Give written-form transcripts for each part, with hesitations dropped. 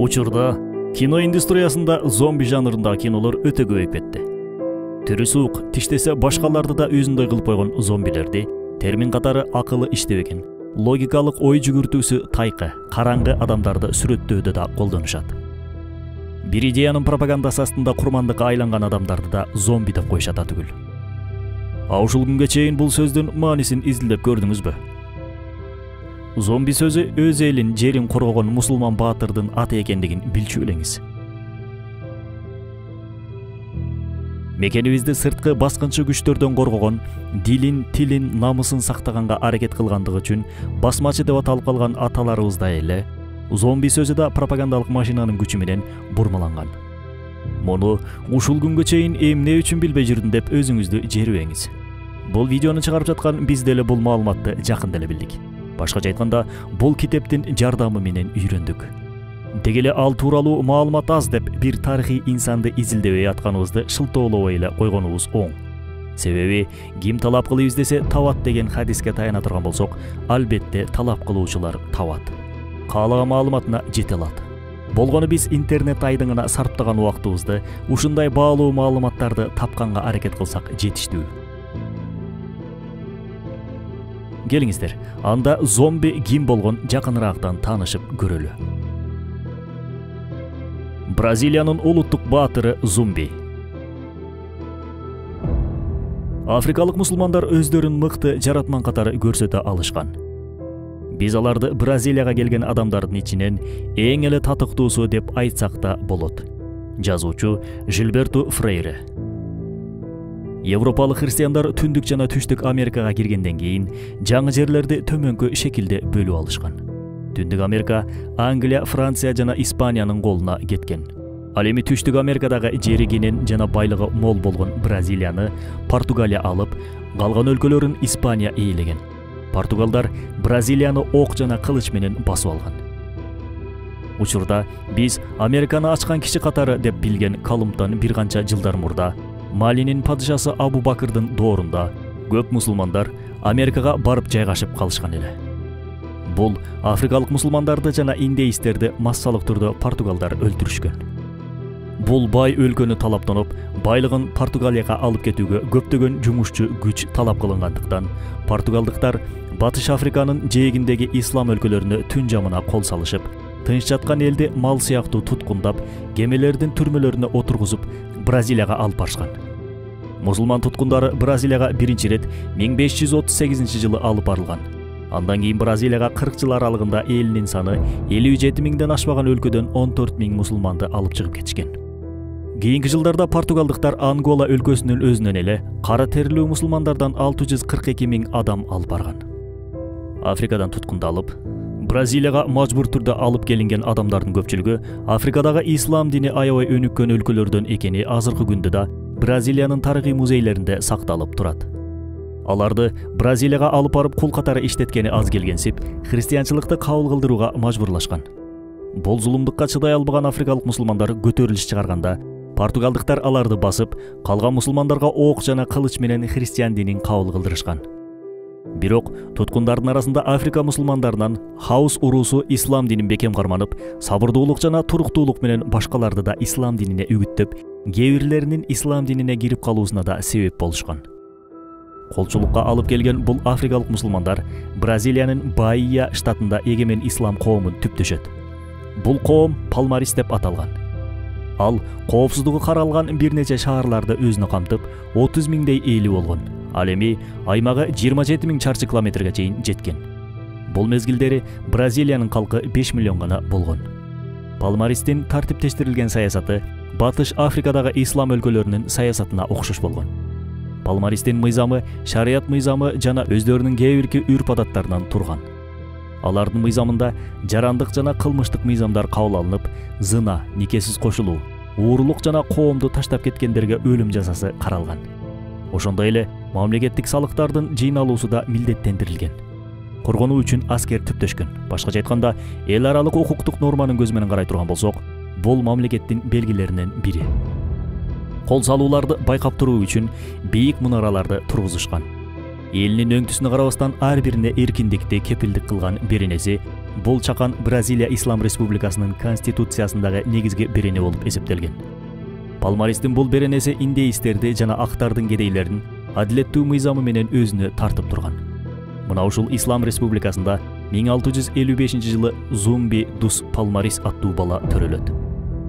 Учурда кино индустриясында зомби жанрындагы кинолор өтө көбөйүп кетти. Түрү суук, тиштесе башкаларды да өзүндөй кылып койгон зомбилерди термин катары акылы иштебеген, логикалык ой жүгүртүүсү тайкы, караңгы адамдарды сүрөттөөдө да колдонушат. Бир идеянын пропагандасы астында курмандыкка айланган адамдарды да зомби деп коюшат түгүл. Ушул күнгө чейин бул сөздүн маанисин изилдеп көрдүңүзбү? Зомби сөзү өз элин, жерин коргогон мусулман баатырдын аты экендигин билчү элеңиз. Мекенибизди сырткы баскынчы күчтөрдөн коргогон, дилин, тилин, намысын сактаганга аракет кылгандыгы үчүн басмачы деп аталып калган аталарыбыздай эле зомби сөзү да пропагандалык машинанын күчү менен бурмаланган. Муну ушул күнгө чейин эмне үчүн билбей жүрдүм деп өзүңүздү жерибеңиз. Бул видеону чыгарып жаткан биз деле бул маалыматты жакында эле билдик. Башкача айтканда, бул китептин жардамы менен үйрөндүк. Дегеле ал тууралуу маалымат аз деп бир тарыхый инсанды изилдебей атканыбызды шылтоолобой эле койгонубуз оң. Себеби ким талап кылып издесе табат деген хадиске таяна турган болсок, албетте талап кылуучулар табат. Каалаган маалыматына жете алат. Болгону биз интернет айдыңына сарптаган убактыбызды ушундай баалуу маалыматтарды тапканга аракет кылсак жетиштүү. Келиңиздер, анда зомби ким болгон жакыныраактан таанышып көрөлү. Бразилиянын улуттук баатыры зомби. Африкалык мусулмандар өздөрүн мыкты жаратман катары көрсөтө алышкан. Биз аларды Бразилияга келген адамдардын ичинен эң эле татыктуусу деп айтсак да болот. Жазуучу Жилберту Фрейре. Европалык христиандар түндүк жана түштүк Америкага киргенден кийин жаңы жерлерди төмөнкү шекилде бөлүп алышкан. Түндүк Америка Англия, Франция жана Испаниянын колуна кеткен. Ал эми түштүк Америкадагы жери кенен жана байлыгы мол болгон Бразилияны Португалия алып, калган өлкөлөрүн Испания ээлеген. Португалдар Бразилияны ок жана кылыч менен басып алган. Учурда биз Американы ачкан киши катары деп билген Колумбтан бир канча жылдар мурда Малинин падышасы Абу Бакырдын доорунда көп мусулмандар Америкага барып жайгашып калышкан эле. Бул африкалык мусулмандарды жана индеистерди массалык түрдө португалдар өлтүрүшкөн. Бул бай өлкөнү талаптанып, байлыгын Португалияга алып кетүүгө көптөгөн жумушчу күч талап кылынгандыктан, португалдыктар Батыш Африканын жээгиндеги ислам өлкөлөрүнө түн жамына кол салышып, тынч жаткан элди мал сыяктуу туткундап, кемелердин түрмөлөрүнө отургузуп, Бразилияга алып барышкан. Мусулман туткундары Бразилияга биринчи рет 1538 жылы алып барылган. Андан кийин Бразилияга 40 жыл аралыгында элинин саны 57 миңден ашпаган өлкөдөн 14 миң мусулманды алып чыгып кетишкен. Кийинки жылдарда португалдыктар Ангола өлкөсүнүн өзүнөн эле кара терилүү мусулмандардан 642 миң адам алып барган. Африкадан туткундалып, Бразилияга мажбур түрдө алып келинген адамдардын көпчүлүгү Африкадагы ислам дини аябай өнүккөн өлкөлөрдөн экени азыркы күндө да Бразилиянын тарыхый музейлеринде сакталып турат. Аларды Бразилияга алып барып кул катары иштеткени аз келгенсип, христианчылыкты кабыл кылдырууга мажбурлашкан. Бул зулумдукка чыдай албаган африкалык мусулмандар көтөрүлүш чыгарганда, португалдыктар аларды басып, калган мусулмандарга ок жана кылыч менен христиан динин кабыл кылдырышкан. Бирок туткундардын арасында Африка мусулмандарынан Хаус уруусу ислам динин бекем карманып, сабырдуулук жана туруктуулук менен башкаларды да ислам динине үгүттөп, кээ бирлеринин ислам динине кирип калуусуна да себеп болушкан. Колчулукка алып келген бул африкалык мусулмандар Бразилиянын Баия штатында эгемен ислам коомун түптөшөт. Бул коом Палмарис деп аталган. Ал коопсуздугу каралган бир нече шаарларды өзүнө камтып, 30 миңдей эли болгон. Ал эми аймагы 27 миң чарчы километрге чейин жеткен. Бул мезгилдери Бразилиянын калкы 5 миллион гана болгон. Палмаристин тартиптештирилген саясаты Батыш Африкадагы ислам өлкөлөрүнүн саясатына окшош болгон. Палмаристин мыйзамы шарият мыйзамы жана өздөрүнүн кээ бирки үрп-адаттарынан турган. Алардын мыйзамында жарандык жана кылмыштык мыйзамдар кабыл алынып, зына, никесиз кошулуу, уурулук жана коомду таштап кеткендерге өлүм жазасы каралган. Ошондой эле мамлекеттик салыктардын жыйналуусу да милдеттендирилген. Коргонуу үчүн аскер түптөшкөн. Башкача айтканда, эл аралык укуктук норманын көзү менен карай турган болсок, бул мамлекеттин белгилеринен бири. Кол салууларды байкап туруу үчүн бийик мунараларды тургузушкан. Элинин өңтүсүнө карабастан ар бирине эркиндикти кепилдик кылган беренеси бул чакан Бразилия Ислам Республикасынын конституциясындагы негизги берене болуп эсептелген. Палмаристин бул беренеси индеистерди жана актардын кедейлерин адилеттүү мыйзамы менен өзүнө тартып турган. Мына ушул Ислам Республикасында 1655-жылы Зумби дус Палмарис аттуу бала төрөлөт.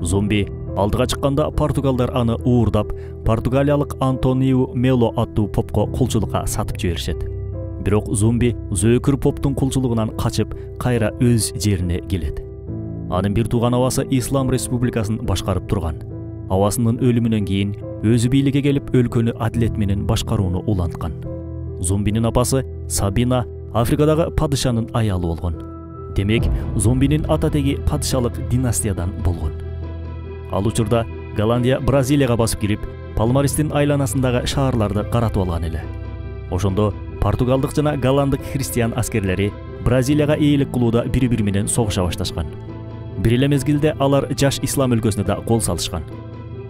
Зумби алдыга чыкканда португалдар аны уурдап, португалиялык Антониу Мело аттуу попко кулчулукка сатып жиберишет. Бирок Зумби зөөкүр поптун кулчулугунан качып, кайра өз жерине келет. Анын бир тууган абасы Ислам Республикасын башкарып турган. Абасынын өлүмүнөн кийин өзү бийликке келип, өлкөнү адилет менен башкарууну уланткан. Зумбинин апасы Сабина Африкадагы падышанын аялы болгон. Демек, Зумбинин ата-теги падышалык династиядан болгон. Ал учурда Голландия Бразилияга басып кирип, Палмаристин айланасындагы шаарларды каратып алган эле. Ошондо португалдык жана голландык христиан аскерлери Бразилияга ээлик кылууда бири-бири менен согуша башташкан. Бир эле мезгилде алар жаш ислам өлкөсүнө да кол салышкан.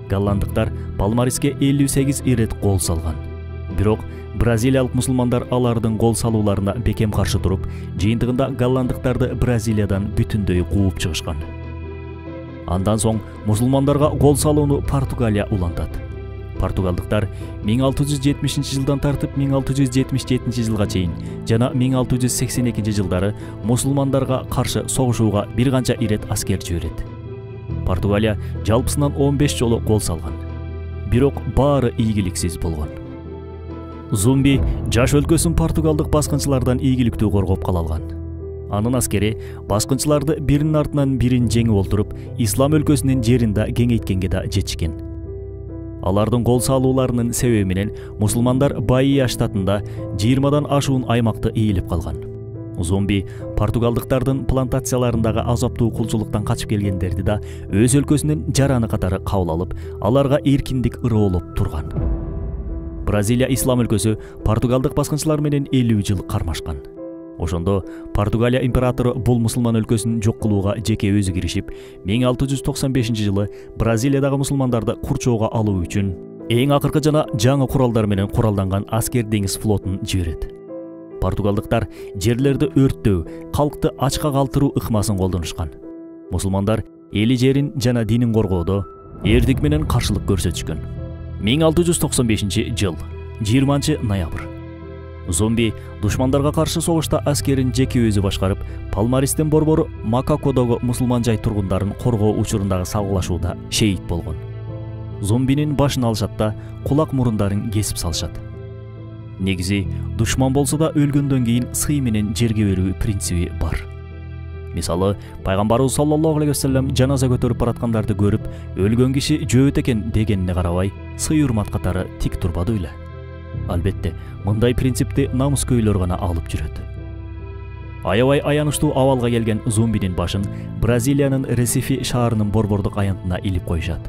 Голландыктар Палмариске 58 ирет кол салган. Бирок бразилиялык мусулмандар алардын кол салууларына бекем каршы туруп, жыйынтыгында голландыктарды Бразилиядан бүтүндөй кууп чыгышкан. Андан соң мусулмандарга кол салууну Португалия улантат. Португалдыктар 1670-жылдан тартып 1677-жылга чейин жана 1682-жылдары мусулмандарга каршы согушууга бир канча ирет аскер жиберет. Португалия жалпысынан 15 жолу кол салган. Бирок баары ийгиликсиз болгон. Зумби жаш өлкөсүн португалдык баскынчылардан ийгиликтүү коргоп кала алган. Анын аскери баскынчыларды биринин артынан бирин жеңип олтуруп, ислам өлкөсүнүн жерин да кеңейткенге да жетишкен. Алардын кол салууларынын себеби менен мусулмандар Баия штатында 20дан ашуун аймакты ээлеп калган. Зумби португалдыктардын плантацияларындагы азаптуу кулчулуктан качып келгендерди да өз өлкөсүнүн жараны катары кабыл алып, аларга эркиндик ырыолоп турган. Бразилия ислам өлкөсү португалдык баскынчылар менен 50 жыл кармашкан. Ошондо Португалия императору бул мусулман өлкөсүн жок кылууга жеке өзү киришип, 1695-жылы Бразилиядагы мусулмандарды курчоого алуу үчүн эң акыркы жана жаңы куралдар менен куралданган аскер деңиз флотун жиберет. Португалдыктар жерлерди өрттөө, калкты ачка калтыруу ыкмасын колдонушкан. Мусулмандар эли жерин жана динин коргоодо эрдик менен каршылык көрсөтүшкөн. 1695-жыл 20-ноябрь. Зумби душмандарга каршы согушта аскерин жеке өзү башкарып, Палмаристин борбору Макакодогу мусулман жай тургундарын коргоо учурундагы салгылашууда шейит болгон. Зумбинин башын алышат да, кулак мурундарын кесип салышат. Негизи, душман болсо да өлгөндөн кийин сый менен жерге берүү принциби бар. Мисалы, пайгамбарыбыз саллаллаху алейхи вассалам жаназа көтөрүп бараткандарды көрүп, өлгөн киши жөөт экен дегенине карабай, сый урмат катары тик турбады эле. Албетте, мындай принципти намыскөйлөр гана алып жүрөт. Аябай аянычтуу абалга келген Зумбинин башын Бразилиянын Ресифи шаарынын борбордук аянтына илип коюшат.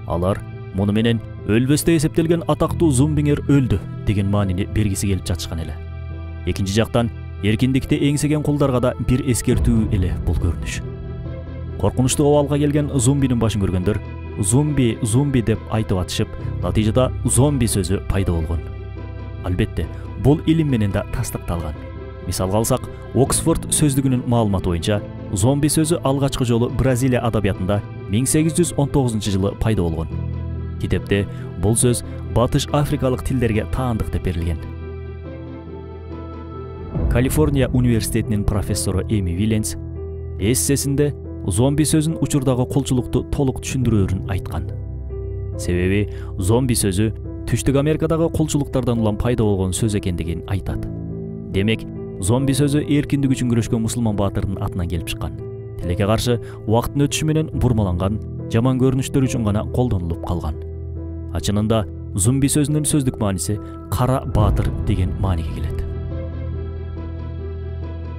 Алар муну менен өлбөстө эсептелген атактуу Зумбиңер өлдү деген маанини бергиси келип жатышкан эле. Экинчи жактан, эркиндикти эңсеген кулдарга да бир эскертүү эле бул көрүнүш. Коркунучтуу абалга келген Зумбинин башын көргөндөр Зумби, Зумби деп айтып атышып, натыйжада зомби сөзү пайда болгон. Албетте, бул илим менен да тастыкталган. Мисалга алсак, Оксфорд сөздүгүнүн маалыматы боюнча, зомби сөзү алгачкы жолу Бразилия адабиятында 1819-жылы пайда болгон. Китепте бул сөз батыш африкалык тилдерге таандык деп берилген. Калифорния университетинин профессору Эми Виленс эссесинде зомби сөзүн учурдагы колчулукту толук түшүндүрөөрүн айткан. Себеби зомби сөзү Түштүк Америкадагы колчулуктардан улам пайда болгон сөз экендигин айтат. Демек, зомби сөзү эркиндик үчүн күрөшкөн мусулман баатырдын атынан келип чыккан. Тилекке каршы убакыттын өтүшү менен бурмаланган, жаман көрүнүштөр үчүн гана колдонулуп калган. Ачынында зомби сөзүнүн сөздүк мааниси кара баатыр деген мааниге келет.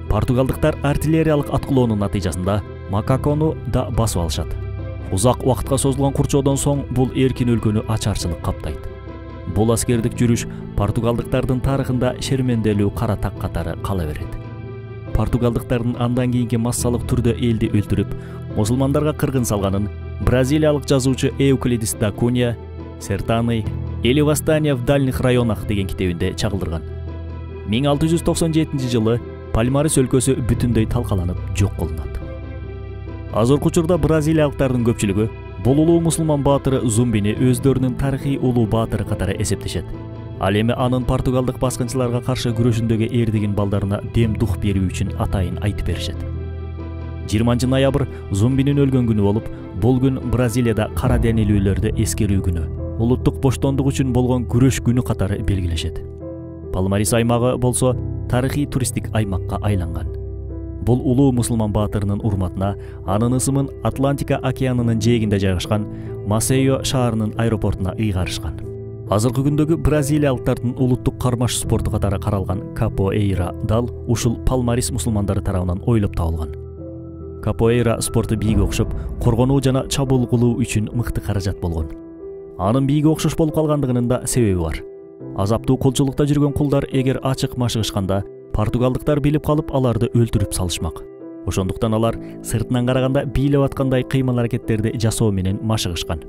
Португалдыктар артиллериялык аткылоонун натыйжасында Макакону да басып алышат. Узак убакытка созулган курчоодон соң бул эркин өлкөнү ачарчылык каптайт. Бул аскердик жүрүш португалдыктардын тарыхында шерменделүү кара так катары кала берет. Португалдыктардын андан кийинки массалык түрдө элди өлтүрүп, мусулмандарга кыргын салганын бразилиялык жазуучу Эуклидис да Кунья «Сертаны. Или восстание в дальних районах» деген китебинде чагылдырган. 1697-жылы Пальмарес өлкөсү бүтүндөй талкаланып жок кылынат. Азыркы учурда бразилиялыктардын көпчүлүгү бул улуу мусулман баатыры Зумбини өздөрүнүн тарыхый улуу баатыры катары эсептешет. Ал эми анын португалдык баскынчыларга каршы күрөшүндөгү эрдигин балдарына дем дух берүү үчүн атайын айтып беришет. 20 ноябрь Зумбинин өлгөн күнү болуп, бул күн Бразилияда кара денелүүлөрдү эскерүү күнү, улуттук боштондук үчүн болгон күрөш күнү катары белгилешет. Палмарис аймагы болсо тарыхый туристтик аймакка айланган. Бул улуу мусулман баатырынын урматына анын ысымын Атлантика океанынын жээгинде жайгашкан Масейо шаарынын аэропортуна ыйгарышкан. Азыркы күндөгү бразилиялыктардын улуттук кармаш спорту катары каралган капоэйра дал ушул Палмарис мусулмандары тарабынан ойлоп табылган. Капоэйра спорту бийге окшоп, коргонуу жана чабуул кылуу үчүн мыкты каражат болгон. Анын бийге окшош болуп калгандыгынын да себеби бар. Азаптуу колчулукта жүргөн кулдар эгер ачык машыгышканда, португалдыктар билип калып, аларды өлтүрүп салышмак. Ошондуктан алар сыртынан караганда бийлеп аткандай кыймыл аракеттерди жасоо менен машыгышкан.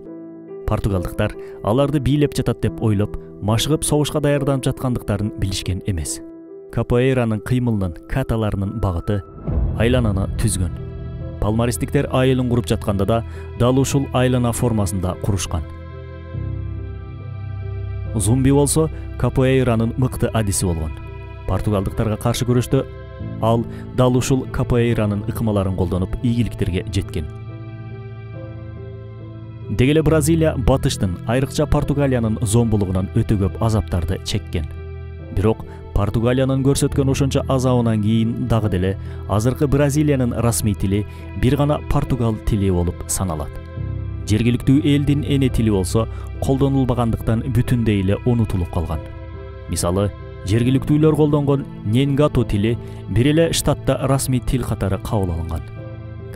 Португалдыктар аларды бийлеп жатат деп ойлоп, машыгып согушка даярданып жаткандыктарын билишкен эмес. Капоэйранын кыймылынын, каталарынын багыты айлананы түзгөн. Палмаристиктер айылын куруп жатканда да дал ушул айлана формасында курушкан. Зумби болсо капоэйранын мыкты адиси болгон. Португалдыктарга каршы күрөштө ал дал ушул капоэйранын ыкмаларын колдонуп ийгиликтерге жеткен. Дегеле Бразилия батыштын, айрыкча Португалиянын зомбулугунан өтө көп азаптарды чеккен. Бирок Португалиянын көрсөткөн ошончо азабынан кийин дагы деле азыркы Бразилиянын расмий тили бир гана португал тили болуп саналат. Жергиликтүү элдин эне тили болсо колдонулбагандыктан бүтүндөй эле унутулуп калган. Мисалы, жергиликтүүлөр колдонгон Ненгату тили бир эле штатта расмий тил катары кабыл алынган.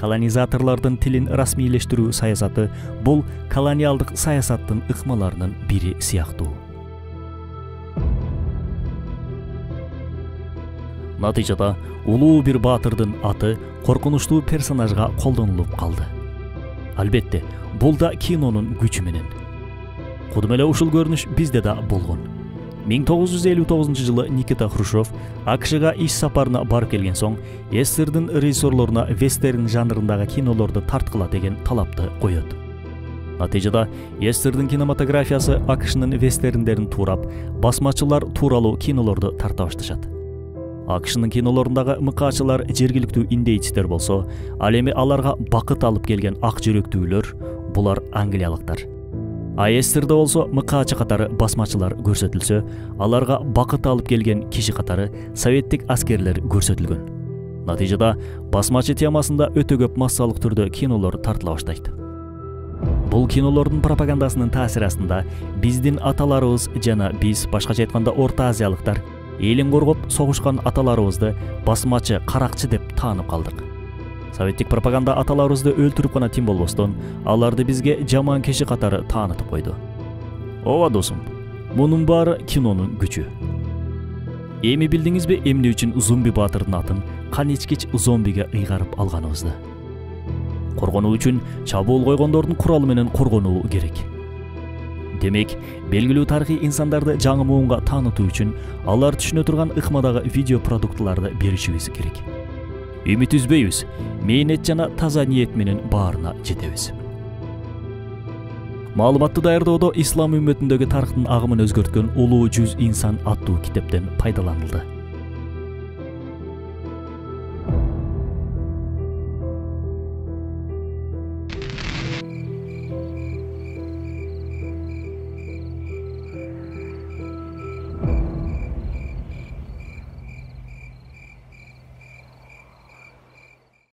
Колонизаторлордун тилин расмийлештирүү саясаты бул колониалдык саясаттын ыкмаларынын бири сыяктуу. Натыйжада улуу бир баатырдын аты коркунучтуу персонажга колдонулуп калды. Албетте, бул да кинонун күчү менен. Кудум эле ушул көрүнүш бизде да болгон. 1959-жылы Никита Хрущев АКШга иш сапарына барып келген соң, эстердин режиссерлоруна вестерн жанрындагы кинолорду тарткыла деген талапты коёт. Натыйжада эстердин кинематографиясы АКШнын вестерндерин туурап, басмачылар тууралуу кинолорду тарта башташат. АКШнын кинолорундагы мыкаачылар жергиликтүү индейцтер болсо, ал эми аларга бакыт алып келген ак жүрөктүүлөр, булар англиялыктар. Эстерде болсо мыкаачы катары басмачылар көрсөтүлсө, аларга бакыт алып келген киши катары советтик аскерлер көрсөтүлгөн. Натыйжада басмачы темасында өтө көп массалык түрдө кинолор тартыла баштайт. Бул кинолордун пропагандасынын таасири астында биздин аталарыбыз жана биз, башкача айтканда Орто Азиялыктар, элин коргоп согушкан аталарыбызды басмачы, каракчы деп таанып калдык. Советтик пропаганда аталарыбызды өлтүрүп гана тим болбостон, аларды бизге жаман киши катары таанытып койду. Ооба досум, мунун баары кинонун күчү. Эми билдиңизби эмне үчүн Зумби баатырдын атын Каничкич зомбиге ыйгарып алганыбызды? Коргонуу үчүн чабуул койгондордун куралы менен коргонуу керек. Демек, белгилүү тарыхый инсандарды жаңы муунга таанытуу үчүн алар түшүнө турган ыкмадагы видео продуктларды беришибиз керек. Үмүт үзбөйбүз, мээнет жана таза ниет менен баарына жетебиз. Маалыматты даярдоодо ислам үммөтүндөгү тарыхтын агымын өзгөрткөн улуу 100 инсан аттуу китептен пайдаланылды.